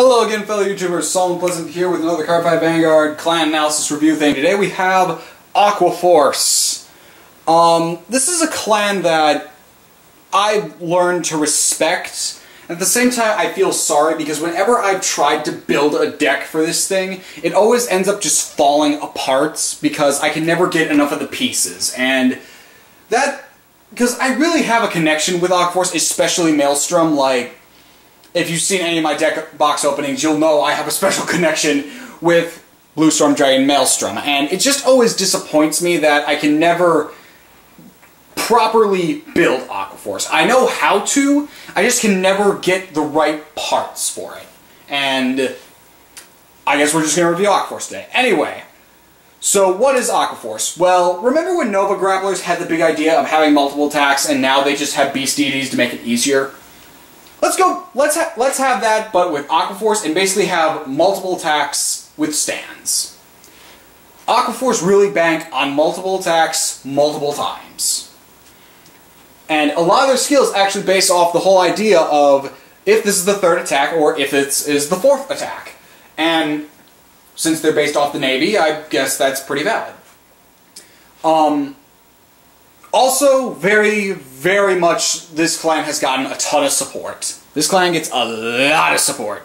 Hello again, fellow YouTubers. Solomon Pleasant here with another Card Fight Vanguard clan analysis review thing. Today we have Aqua Force. This is a clan that I've learned to respect. At the same time, I feel sorry because whenever I've tried to build a deck for this thing, it always ends up just falling apart because I can never get enough of the pieces. And that, because I really have a connection with Aqua Force, especially Maelstrom. Like, if you've seen any of my deck box openings, you'll know I have a special connection with Blue Storm Dragon Maelstrom. And it just always disappoints me that I can never properly build Aqua Force. I know how to, I just can never get the right parts for it. And I guess we're just going to review Aqua Force today. Anyway, so what is Aqua Force? Well, remember when Nova Grapplers had the big idea of having multiple attacks and now they just have Beast Deities to make it easier? Let's have that, but with Aqua Force, and basically have multiple attacks with stands. Aqua Force really bank on multiple attacks multiple times. And a lot of their skills actually base off the whole idea of if this is the third attack or if it is the fourth attack. And since they're based off the Navy, I guess that's pretty valid. Also, very, very much, this clan has gotten a ton of support. This clan gets a lot of support.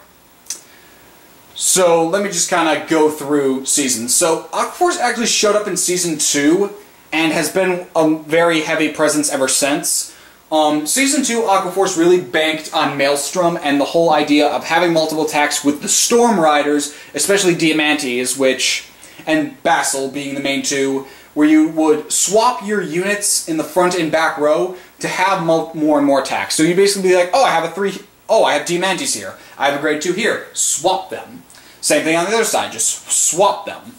So, let me just kind of go through seasons. So, Aqua Force actually showed up in Season 2, and has been a very heavy presence ever since. Season 2, Aqua Force really banked on Maelstrom and the whole idea of having multiple attacks with the Storm Riders, especially Diamantes, and Basil being the main two, where you would swap your units in the front and back row to have more and more attacks. So you basically be like, oh, I have Diamantes here. I have a grade 2 here. Swap them. Same thing on the other side, just swap them.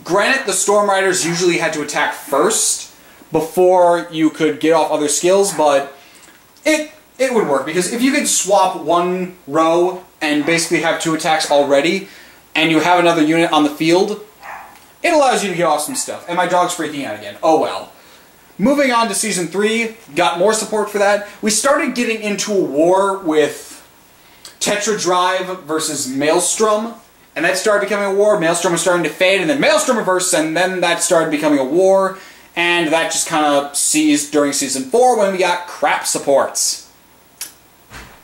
Granted, the Storm Riders usually had to attack first before you could get off other skills, but it would work, because if you could swap one row and basically have 2 attacks already, and you have another unit on the field, it allows you to get off some stuff. And my dog's freaking out again. Oh well. Moving on to Season 3, got more support for that. We started getting into a war with Tetra Drive versus Maelstrom, and that started becoming a war. Maelstrom was starting to fade, and then Maelstrom reversed, and then that started becoming a war, and that just kind of ceased during Season 4 when we got crap supports.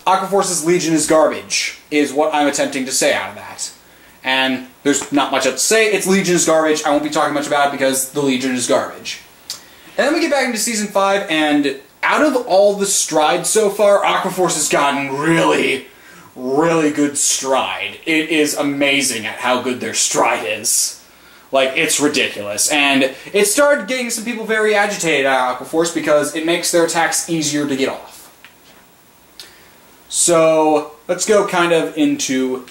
Aqua Force's Legion is garbage, is what I'm attempting to say out of that. And there's not much else to say. Its Legion is garbage. I won't be talking much about it because the Legion is garbage. And then we get back into Season 5, and out of all the strides so far, Aqua Force has gotten really, really good stride. It is amazing at how good their stride is. Like, it's ridiculous. And it started getting some people very agitated at Aqua Force because it makes their attacks easier to get off. So, let's go kind of into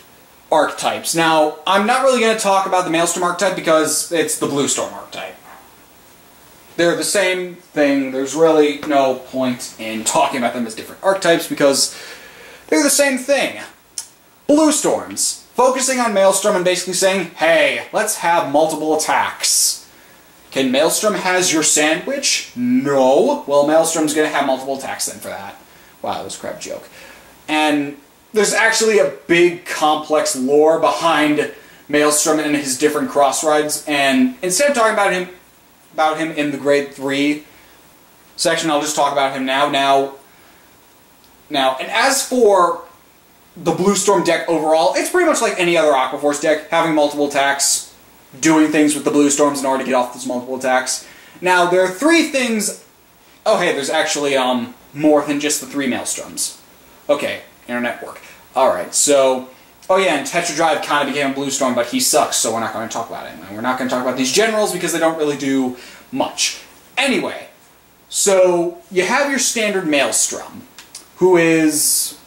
archetypes. Now, I'm not really going to talk about the Maelstrom archetype because it's the Blue Storm archetype. They're the same thing. There's really no point in talking about them as different archetypes because they're the same thing. Blue Storms, focusing on Maelstrom and basically saying, hey, let's have multiple attacks. Can Maelstrom has your sandwich? No. Well, Maelstrom's going to have multiple attacks then for that. Wow, that was a crap joke. And there's actually a big, complex lore behind Maelstrom and his different cross rides, and instead of talking about him in the Grade 3 section, I'll just talk about him now. And as for the Blue Storm deck overall, it's pretty much like any other Aqua Force deck, having multiple attacks, doing things with the Blue Storms in order to get off those multiple attacks. Now, there are 3 things... Oh, hey, there's actually more than just the 3 Maelstroms. Okay, internet work. Alright, so... Oh yeah, and Tetra Drive kind of became a Blue Storm, but he sucks, so we're not going to talk about him. And we're not going to talk about these generals because they don't really do much. Anyway, so you have your standard Maelstrom, who is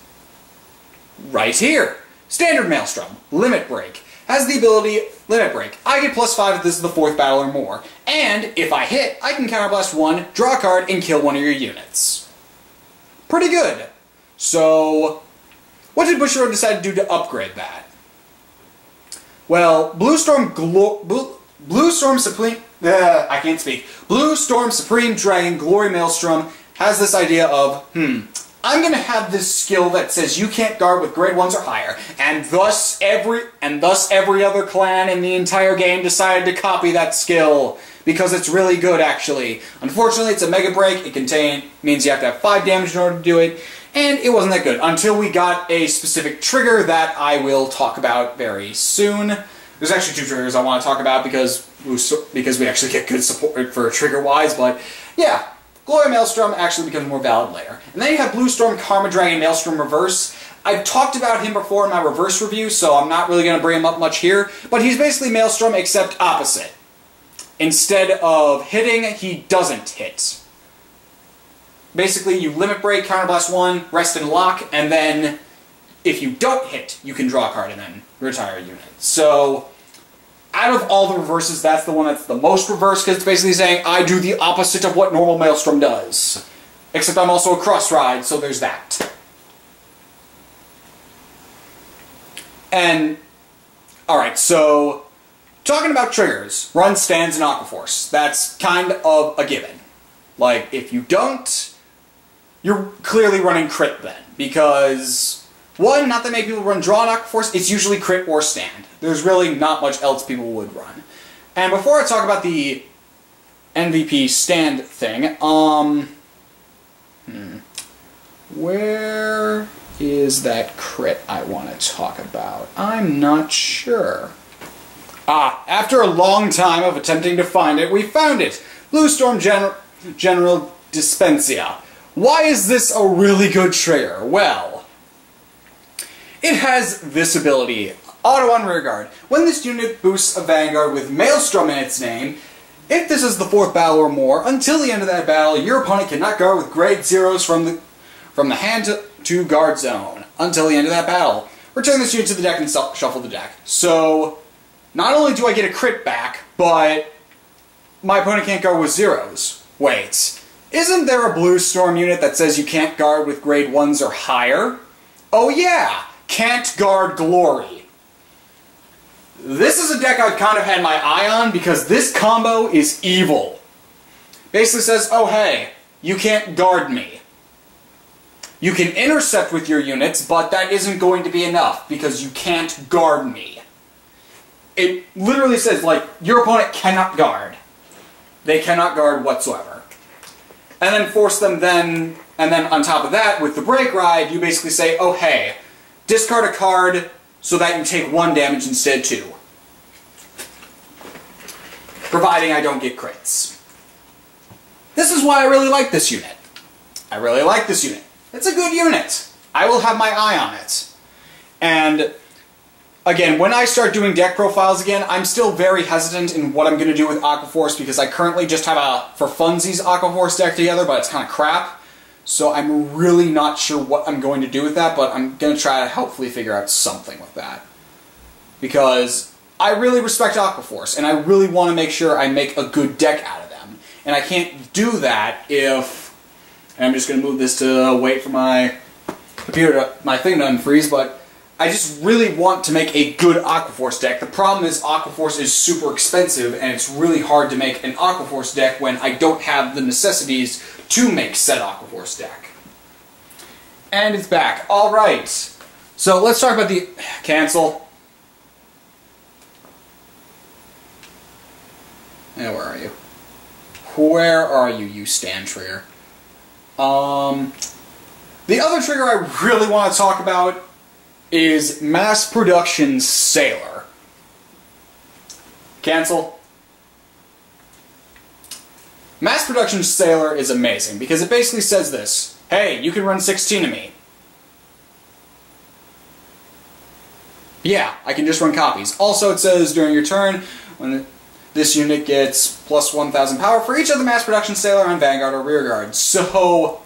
right here. Standard Maelstrom, Limit Break. Has the ability, Limit Break. I get +5 if this is the 4th battle or more. And if I hit, I can counterblast 1, draw a card, and kill one of your units. Pretty good. So, what did Bushiroad decide to do to upgrade that? Well, Blue Storm Supreme... Blue Storm Supreme Dragon Glory Maelstrom has this idea of, I'm gonna have this skill that says you can't guard with grade 1s or higher, and thus every other clan in the entire game decided to copy that skill, because it's really good, actually. Unfortunately, it's a Mega Break. It means you have to have 5 damage in order to do it, and it wasn't that good, until we got a specific trigger that I will talk about very soon. There's actually 2 triggers I want to talk about, because we actually get good support for trigger-wise, but yeah. Glory Maelstrom actually becomes a more valid layer. And then you have Blue Storm, Karma Dragon, Maelstrom Reverse. I've talked about him before in my Reverse review, so I'm not really going to bring him up much here, but he's basically Maelstrom except opposite. Instead of hitting, he doesn't hit. Basically, you Limit Break, Counterblast 1, Rest and Lock, and then if you don't hit, you can draw a card and then retire a unit. So, out of all the reverses, that's the one that's the most reverse, because it's basically saying, I do the opposite of what normal Maelstrom does. Except I'm also a cross ride, so there's that. And, alright, so, talking about triggers, run, stands, and Aqua Force. That's kind of a given. Like, if you don't, you're clearly running crit then, because, one, not that many people run draw and Aqua Force, it's usually crit or stand. There's really not much else people would run. And before I talk about the MVP stand thing, where is that crit I want to talk about? I'm not sure. After a long time of attempting to find it, we found it! Blue Storm General Dispensia. Why is this a really good trigger? Well, it has this ability. Auto on rearguard. When this unit boosts a Vanguard with Maelstrom in its name, if this is the 4th battle or more, until the end of that battle, your opponent cannot guard with grade 0s from the hand to guard zone until the end of that battle. Return this unit to the deck and shuffle the deck. So, not only do I get a crit back, but my opponent can't guard with 0s. Wait, isn't there a Blue Storm unit that says you can't guard with grade 1s or higher? Oh yeah! Can't guard Glory. This is a deck I've kind of had my eye on because this combo is evil. Basically says, oh hey, you can't guard me. You can intercept with your units, but that isn't going to be enough because you can't guard me. It literally says, like, your opponent cannot guard. They cannot guard whatsoever. And then force them then, and then on top of that, with the Break Ride, you basically say, oh hey, discard a card so that you take 1 damage instead 2. Providing I don't get crits. This is why I really like this unit. I really like this unit. It's a good unit. I will have my eye on it. And again, when I start doing deck profiles again, I'm still very hesitant in what I'm going to do with Aqua Force because I currently just have a, for funsies, Aqua Force deck together, but it's kind of crap. So I'm really not sure what I'm going to do with that, but I'm going to try to hopefully figure out something with that. Because I really respect Aqua Force, and I really want to make sure I make a good deck out of them. And I can't do that if... And I'm just going to move this to wait for my computer, my thing to unfreeze, but I just really want to make a good Aqua Force deck. The problem is Aqua Force is super expensive, and it's really hard to make an Aqua Force deck when I don't have the necessities to make said Aqua Force deck. And it's back. Alright. So let's talk about the... Cancel. Yeah, where are you? Where are you, you stand trigger? The other trigger I really want to talk about is Mass Production Sailor. Cancel. Mass Production Sailor is amazing because it basically says this. Hey, you can run 16 of me. Yeah, I can just run copies. Also, it says during your turn, when this unit gets plus 1,000 power for each of the Mass Production Sailor on Vanguard or Rearguard. So,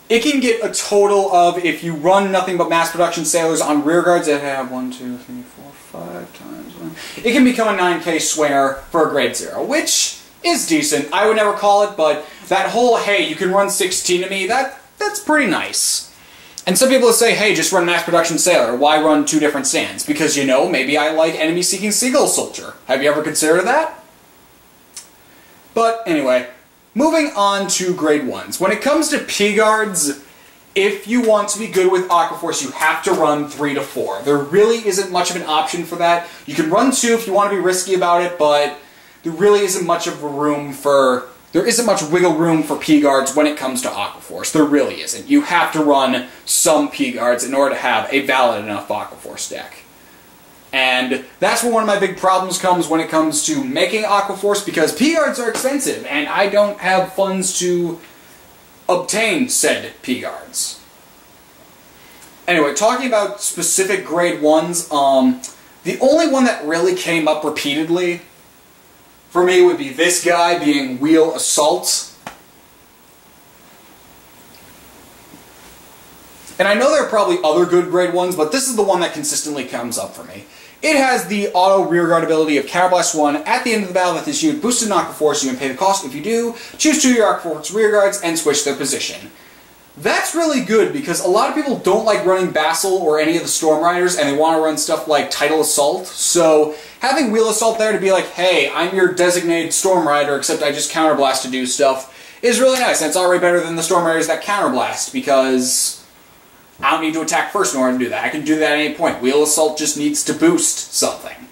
it can get a total of, if you run nothing but Mass Production Sailors on Rearguards that have 1, 2, 3, 4, 5 times 1, it can become a 9k swear for a grade 0, which is decent. I would never call it, but that whole, hey, you can run 16 of me, that's pretty nice. And some people will say, hey, just run Mass Production Sailor. Why run 2 different stands? Because, you know, maybe I like Enemy Seeking Seagull Soldier. Have you ever considered that? But, anyway, moving on to grade 1s. When it comes to P-Guards, if you want to be good with Aqua Force, you have to run 3 to 4. There really isn't much of an option for that. You can run 2 if you want to be risky about it, but there really isn't much of a room for... There isn't much wiggle room for P-Guards when it comes to Aqua Force. There really isn't. You have to run some P-Guards in order to have a valid enough Aqua Force deck. And that's where one of my big problems comes when it comes to making Aqua Force, because P-Guards are expensive, and I don't have funds to obtain said P-Guards. Anyway, talking about specific grade 1s, the only one that really came up repeatedly for me would be this guy, being Wheel Assault. And I know there are probably other good grade 1s, but this is the one that consistently comes up for me. It has the auto rearguard ability of Counterblast 1. At the end of the battle, if this unit boosted Aqua Force, you can pay the cost. If you do, choose 2 of your Aqua Force rearguards and switch their position. That's really good because a lot of people don't like running Vassal or any of the Storm Riders, and they want to run stuff like Tidal Assault. So having Wheel Assault there to be like, hey, I'm your designated Storm Rider, except I just Counterblast to do stuff, is really nice. And it's already better than the Storm Riders that Counterblast, because I don't need to attack first in order to do that. I can do that at any point. Wheel Assault just needs to boost something.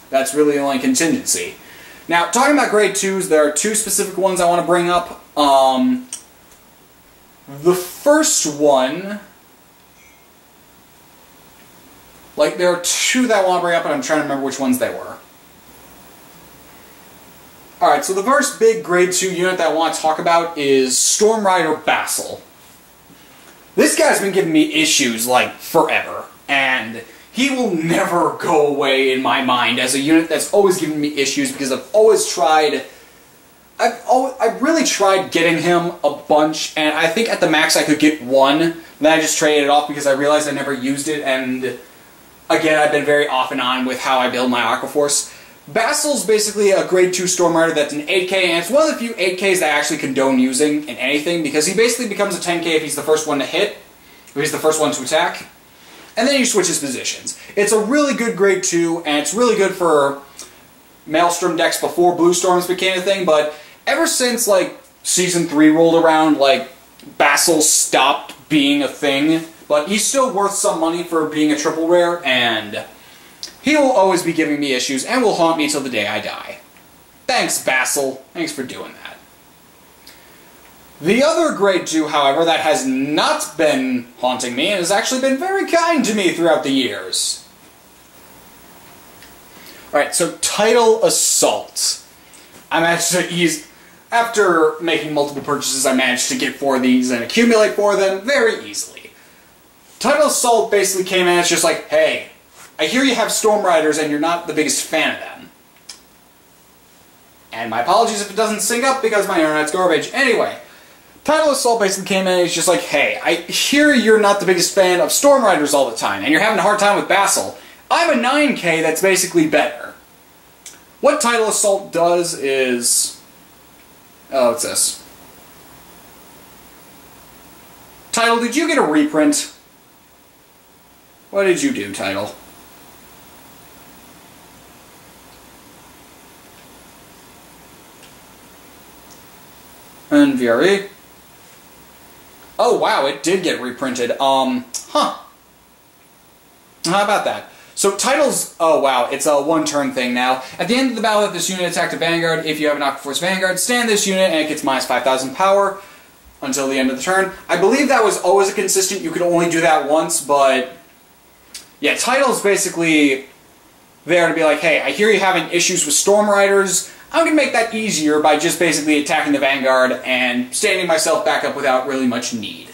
That's really the only contingency. Now, talking about grade 2s, there are 2 specific ones I want to bring up. The first one... Like, there are 2 that I want to bring up, and I'm trying to remember which ones they were. Alright, so the first big grade 2 unit that I want to talk about is Storm Rider Vassal. This guy's been giving me issues, like, forever, and he will never go away in my mind as a unit that's always giving me issues, because I've always tried... I've really tried getting him a bunch, and I think at the max I could get 1, then I just traded it off because I realized I never used it, and again, I've been very off and on with how I build my Aqua Force. Vassal's basically a grade 2 Storm Rider that's an 8k, and it's one of the few 8ks that I actually condone using in anything, because he basically becomes a 10k if he's the first one to hit, if he's the first one to attack, and then he switches positions. It's a really good grade 2, and it's really good for Maelstrom decks before Blue Storms became a thing, but ever since, like, Season 3 rolled around, like, Vassal stopped being a thing, but he's still worth some money for being a triple rare, and he will always be giving me issues, and will haunt me till the day I die. Thanks, Vassal. Thanks for doing that. The other grade 2, however, that has not been haunting me, and has actually been very kind to me throughout the years. Alright, so Tidal Assault. I managed to ease... After making multiple purchases, I managed to get 4 of these and accumulate 4 of them very easily. Tidal Assault basically came in and it's just like, hey, I hear you have Storm Riders and you're not the biggest fan of them. And my apologies if it doesn't sync up because my internet's garbage. Anyway, Tidal Assault basically came in and it's just like, hey, I hear you're not the biggest fan of Storm Riders all the time and you're having a hard time with Vassal. I'm a 9k that's basically better. What Tidal Assault does is... Oh, what's this? Tidal, did you get a reprint? What did you do, Tidal? And VRE. Oh, wow, it did get reprinted. Huh. How about that? So Tidal's, oh wow, it's a one-turn thing now. At the end of the battle, if this unit attacked a Vanguard, if you have an Aqua Force Vanguard, stand this unit and it gets minus 5,000 power until the end of the turn. I believe that was always a consistent, you could only do that once, but yeah, Tidal's basically there to be like, hey, I hear you having issues with Storm Riders, I'm going to make that easier by just basically attacking the Vanguard and standing myself back up without really much need.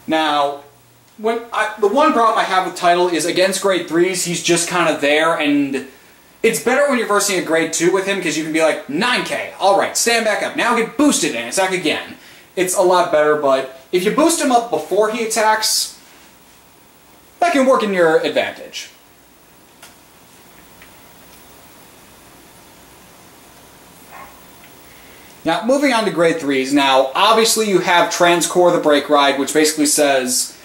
Now, the one problem I have with Tidal is against grade 3s, he's just kind of there, and it's better when you're versing a grade 2 with him, because you can be like, 9k, alright, stand back up, now get boosted and attack again. It's a lot better, but if you boost him up before he attacks, that can work in your advantage. Now, moving on to grade 3s, now, obviously you have Transcore the Break Ride, which basically says,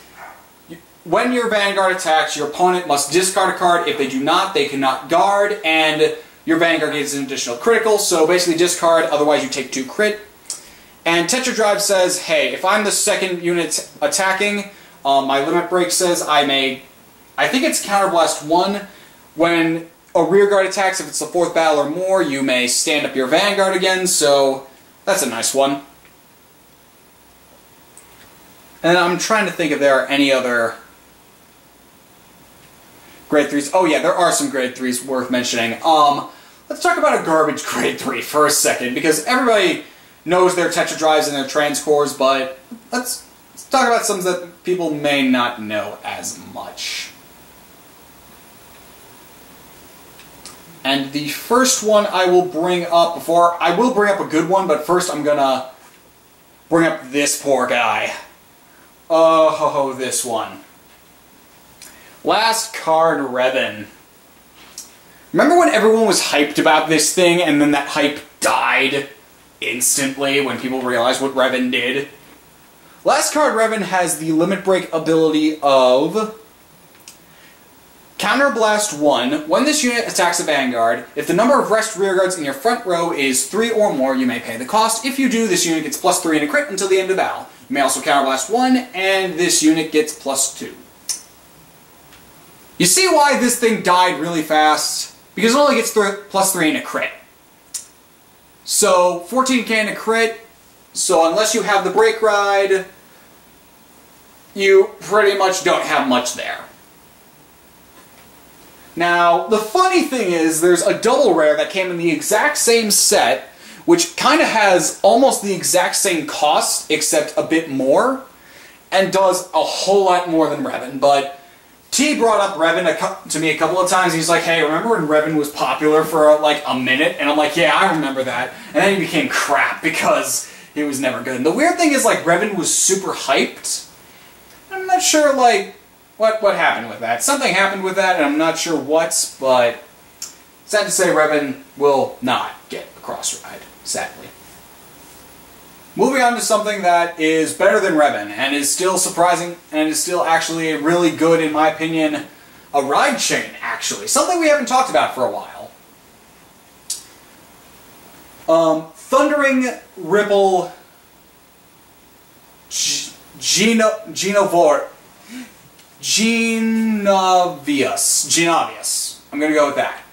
when your Vanguard attacks, your opponent must discard a card. If they do not, they cannot guard, and your Vanguard gets an additional critical, so basically discard, otherwise you take 2 crit. And Tetra Drive says, hey, if I'm the second unit attacking, my limit break says I think it's Counterblast 1. When a rearguard attacks, if it's the 4th battle or more, you may stand up your Vanguard again, so that's a nice one. And I'm trying to think if there are any other grade 3s. Oh yeah, there are some grade 3s worth mentioning. Let's talk about a garbage grade 3 for a second, because everybody knows their Tetra Drives and their Transcores, but let's talk about some that people may not know as much. And the first one I will bring up I will bring up a good one, but first I'm gonna bring up this poor guy. Oh, this one. Last Card Revan. Remember when everyone was hyped about this thing, and then that hype died instantly when people realized what Revan did? Last Card Revan has the limit break ability of Counterblast 1. When this unit attacks a Vanguard, if the number of rest rearguards in your front row is 3 or more, you may pay the cost. If you do, this unit gets +3 in a crit until the end of battle. You may also Counterblast 1, and this unit gets +2. You see why this thing died really fast? Because it only gets +3 in a crit. So, 14k in a crit, so unless you have the Break Ride, you pretty much don't have much there. Now, the funny thing is, there's a double rare that came in the exact same set, which kind of has almost the exact same cost, except a bit more, and does a whole lot more than Revan. But T brought up Revan to me a couple of times. He's like, hey, remember when Revan was popular for like a minute? And I'm like, yeah, I remember that. And then he became crap because he was never good. And the weird thing is, like, Revan was super hyped. I'm not sure, like, what happened with that. Something happened with that, and I'm not sure what, but sad to say Revan will not get a cross ride, sadly. Moving on to something that is better than Revan, and is still surprising, and is still actually really good, in my opinion, a ride chain, actually. Something we haven't talked about for a while. Thundering Ripple Genovius. I'm going to go with that.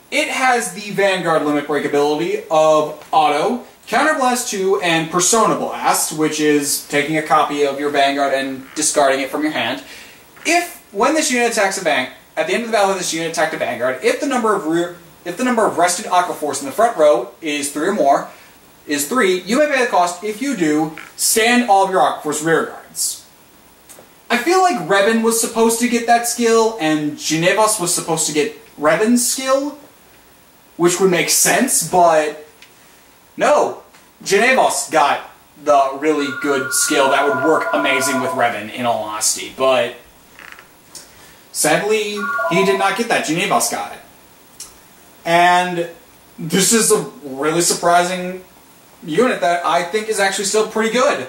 It has the Vanguard limit break ability of Auto, Counterblast 2, and Persona Blast, which is taking a copy of your Vanguard and discarding it from your hand. When this unit attacks at the end of the battle, this unit attacked a Vanguard, if the number of rested Aqua Force in the front row is 3 or more, you may pay the cost. If you do, stand all of your Aqua Force rearguards. I feel like Revan was supposed to get that skill, and Genevos was supposed to get Revan's skill, which would make sense, but no. Genevos got the really good skill that would work amazing with Revan, in all honesty, but sadly, he did not get that. Genevos got it. And this is a really surprising unit that I think is actually still pretty good.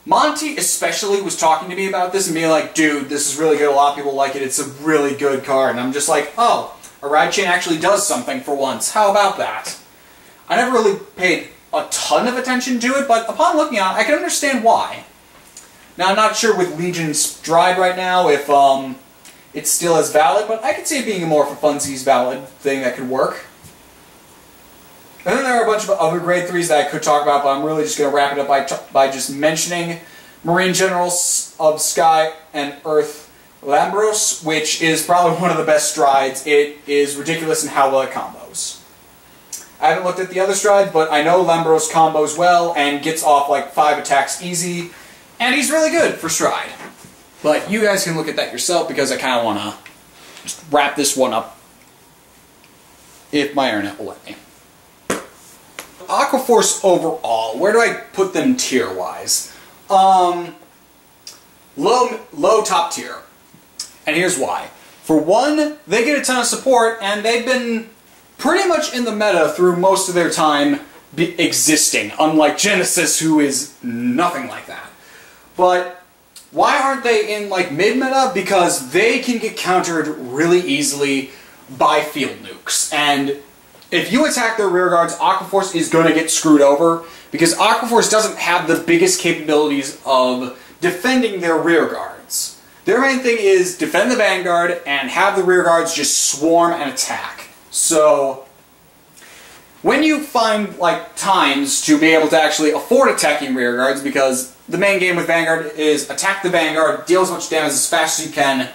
Monty especially was talking to me about this and being like, dude, this is really good, a lot of people like it, it's a really good card. And I'm just like, oh, a ride chain actually does something for once. How about that? I never really paid a ton of attention to it, but upon looking at it, I can understand why. Now, I'm not sure with Legion's Stride right now if it's still as valid, but I could see it being more of a funsies valid thing that could work. And then there are a bunch of other grade 3s that I could talk about, but I'm really just going to wrap it up by just mentioning Marine Generals of Sky and Earth Lambros, which is probably one of the best strides. It is ridiculous in how well it combos. I haven't looked at the other strides, but I know Lambros combos well and gets off like 5 attacks easy, and he's really good for stride. But you guys can look at that yourself because I kind of want to just wrap this one up if my internet will let me. Aqua Force overall, where do I put them tier-wise? Low top tier. And here's why. For one, they get a ton of support, and they've been pretty much in the meta through most of their time existing, unlike Genesis, who is nothing like that. But why aren't they in like mid-meta? Because they can get countered really easily by field nukes. And if you attack their rear guards, Aqua Force is going to get screwed over, because Aqua Force doesn't have the biggest capabilities of defending their rear guards. Their main thing is defend the Vanguard and have the rear guards just swarm and attack. So when you find like times to be able to actually afford attacking rear guards, because the main game with Vanguard is attack the Vanguard, deal as much damage as fast as you can,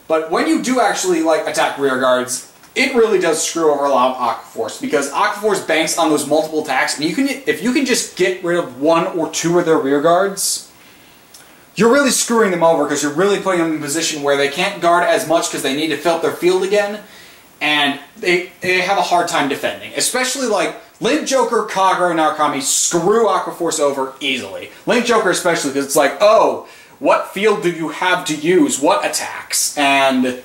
but when you do actually like attack rear guards, it really does screw over a lot of Aqua Force, because Aqua Force banks on those multiple attacks, and if you can just get rid of 1 or 2 of their rear guards, you're really screwing them over, because you're really putting them in a position where they can't guard as much because they need to fill up their field again, and they have a hard time defending. Especially like Link Joker, Kagura, and Narukami screw Aqua Force over easily. Link Joker especially, because it's like, oh, what field do you have to use? What attacks? And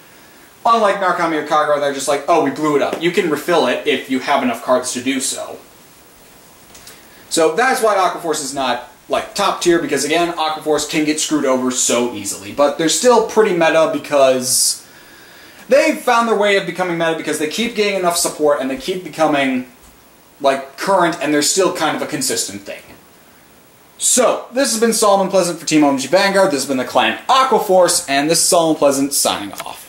unlike Narukami or Kagura, they're just like, oh, we blew it up. You can refill it if you have enough cards to do so. So that's why Aqua Force is not like top tier, because again, Aqua Force can get screwed over so easily. But they're still pretty meta, because they've found their way of becoming meta, because they keep getting enough support and they keep becoming like current, and they're still kind of a consistent thing. So, this has been Solomon Pleasant for Team O.M.G Vanguard, this has been the clan Aqua Force, and this is Solomon Pleasant signing off.